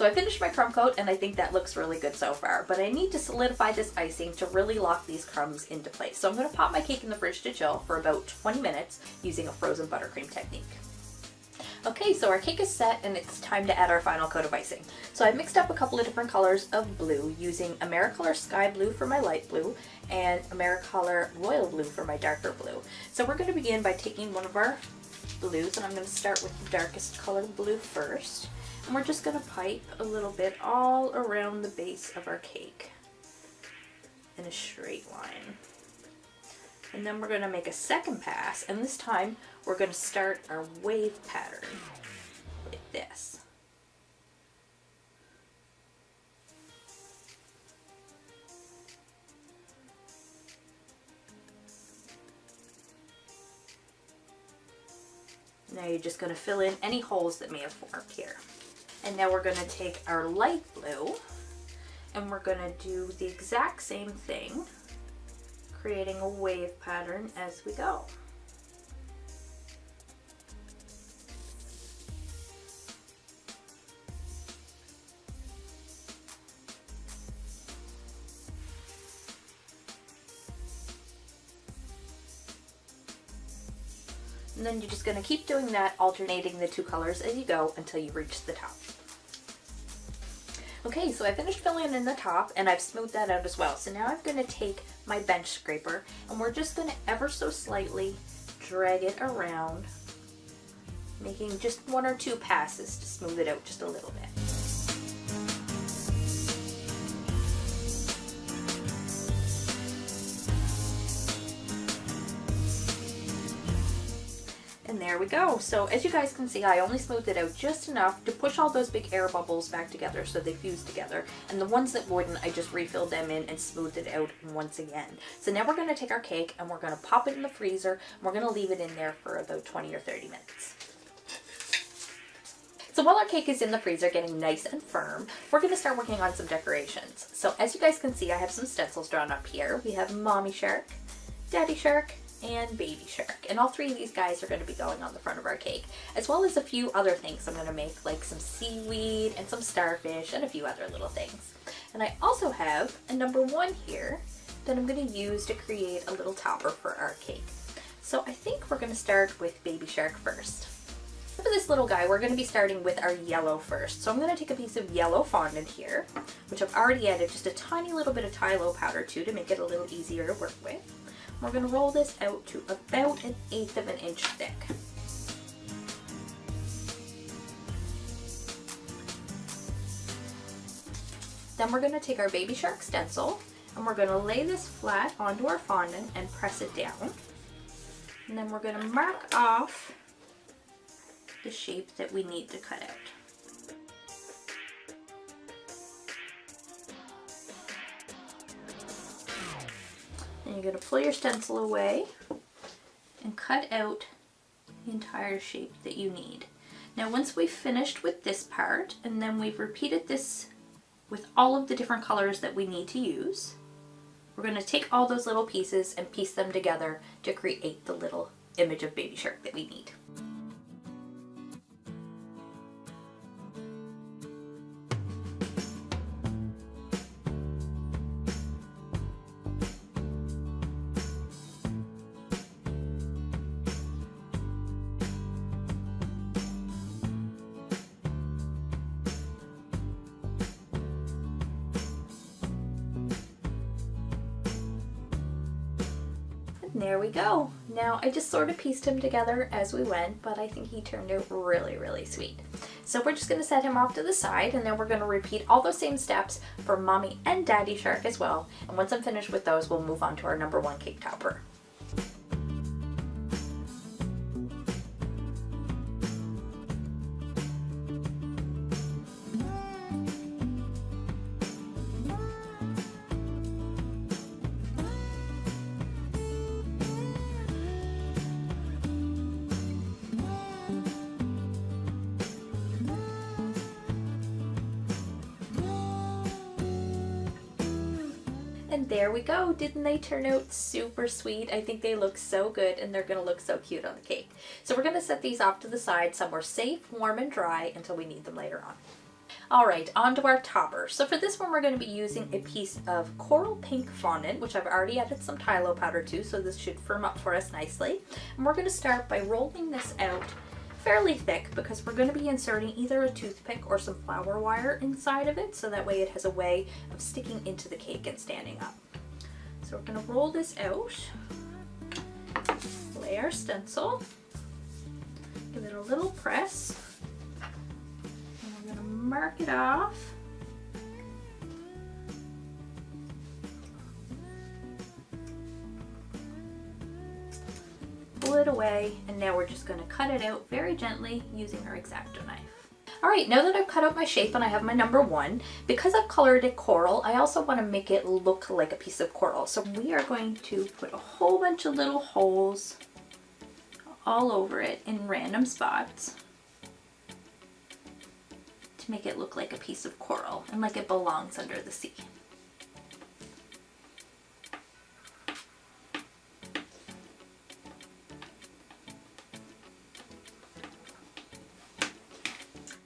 So I finished my crumb coat and I think that looks really good so far, but I need to solidify this icing to really lock these crumbs into place. So I'm going to pop my cake in the fridge to chill for about 20 minutes using a frozen buttercream technique. Okay, so our cake is set and it's time to add our final coat of icing. So I mixed up a couple of different colors of blue using Americolor Sky Blue for my light blue and Americolor Royal Blue for my darker blue. So we're going to begin by taking one of our blues, and I'm going to start with the darkest color blue first. And we're just going to pipe a little bit all around the base of our cake in a straight line. And then we're going to make a second pass, and this time we're going to start our wave pattern like this. Now you're just going to fill in any holes that may have formed here. And now we're going to take our light blue and we're going to do the exact same thing, creating a wave pattern as we go. And then you're just going to keep doing that, alternating the two colors as you go until you reach the top. Okay, so I finished filling in the top and I've smoothed that out as well. So now I'm going to take my bench scraper and we're just going to ever so slightly drag it around, making just one or two passes to smooth it out just a little bit. And there we go. So as you guys can see, I only smoothed it out just enough to push all those big air bubbles back together so they fuse together. And the ones that wouldn't, I just refilled them in and smoothed it out once again. So now we're going to take our cake and we're going to pop it in the freezer and we're going to leave it in there for about 20 or 30 minutes. So while our cake is in the freezer getting nice and firm, we're going to start working on some decorations. So as you guys can see, I have some stencils drawn up here. We have Mommy Shark, Daddy Shark, and Baby Shark, and all three of these guys are going to be going on the front of our cake, as well as a few other things I'm going to make, like some seaweed and some starfish and a few other little things. And I also have a number 1 here that I'm going to use to create a little topper for our cake. So I think we're going to start with Baby Shark first. For this little guy, we're going to be starting with our yellow first. So I'm going to take a piece of yellow fondant here, which I've already added just a tiny little bit of Tylo powder to make it a little easier to work with. We're going to roll this out to about 1/8 of an inch thick. Then we're going to take our Baby Shark stencil and we're going to lay this flat onto our fondant and press it down. And then we're going to mark off the shape that we need to cut out. And you're going to pull your stencil away and cut out the entire shape that you need. Now once we've finished with this part, and then we've repeated this with all of the different colors that we need to use, we're going to take all those little pieces and piece them together to create the little image of Baby Shark that we need. There we go. Now I just sort of pieced him together as we went, but I think he turned out really, really sweet. So we're just going to set him off to the side, and then we're going to repeat all those same steps for Mommy and Daddy Shark as well. And once I'm finished with those, we'll move on to our number 1 cake topper. And there we go. Didn't they turn out super sweet? I think they look so good and they're going to look so cute on the cake. So we're going to set these off to the side somewhere safe, warm, and dry until we need them later on. All right, on to our topper. So for this one, we're going to be using a piece of coral pink fondant, which I've already added some Tylo powder to, so this should firm up for us nicely. And we're going to start by rolling this out fairly thick because we're going to be inserting either a toothpick or some flour wire inside of it, so that way it has a way of sticking into the cake and standing up. So we're going to roll this out, lay our stencil, give it a little press, and we're going to mark it off. Pull it away, and now we're just going to cut it out very gently using our X-Acto knife. Alright, now that I've cut out my shape and I have my number 1, because I've colored it coral, I also want to make it look like a piece of coral. So we are going to put a whole bunch of little holes all over it in random spots to make it look like a piece of coral and like it belongs under the sea.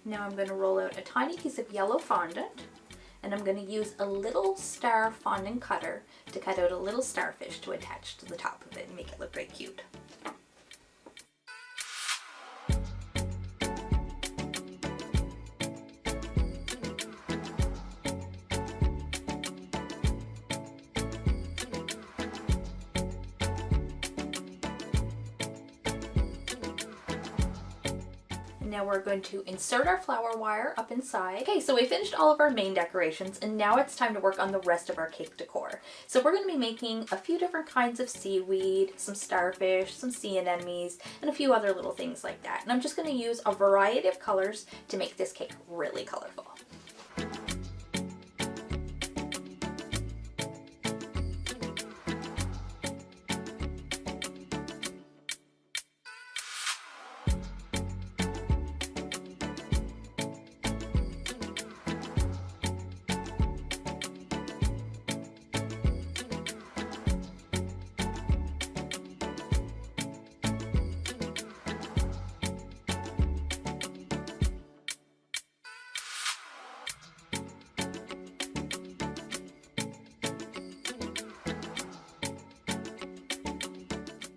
Now I'm going to roll out a tiny piece of yellow fondant, and I'm going to use a little star fondant cutter to cut out a little starfish to attach to the top of it and make it look very cute. Now we're going to insert our flower wire up inside. Okay, so we finished all of our main decorations, and now it's time to work on the rest of our cake decor. So we're going to be making a few different kinds of seaweed, some starfish, some sea anemones, and a few other little things like that. And I'm just going to use a variety of colors to make this cake really colorful.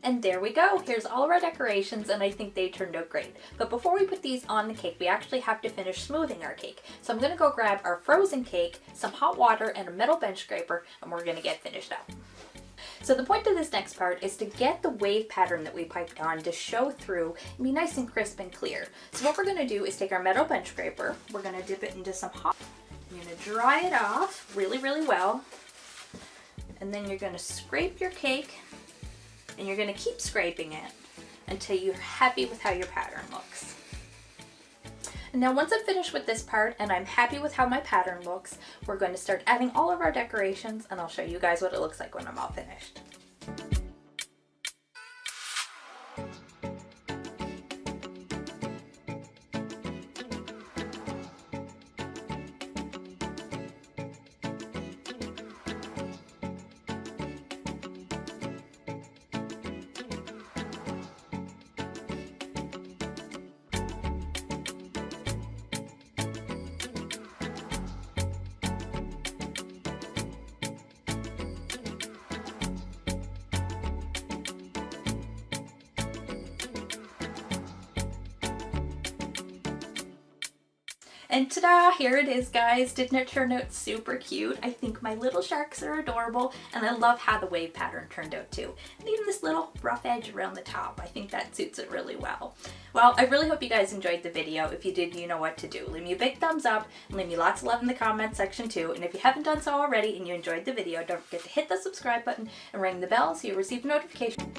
And there we go. Here's all of our decorations, and I think they turned out great. But before we put these on the cake, we actually have to finish smoothing our cake. So I'm going to go grab our frozen cake, some hot water, and a metal bench scraper, and we're going to get finished up. So the point of this next part is to get the wave pattern that we piped on to show through and be nice and crisp and clear. So what we're going to do is take our metal bench scraper, we're going to dip it into some hot, you're going to dry it off really, really well, and then you're going to scrape your cake, and you're going to keep scraping it until you're happy with how your pattern looks. And now once I'm finished with this part and I'm happy with how my pattern looks, we're going to start adding all of our decorations, and I'll show you guys what it looks like when I'm all finished. And ta-da! Here it is, guys. Didn't it turn out super cute? I think my little sharks are adorable, and I love how the wave pattern turned out too. And even this little rough edge around the top, I think that suits it really well. Well, I really hope you guys enjoyed the video. If you did, you know what to do. Leave me a big thumbs up, and leave me lots of love in the comments section too. And if you haven't done so already and you enjoyed the video, don't forget to hit the subscribe button and ring the bell so you receive a notification.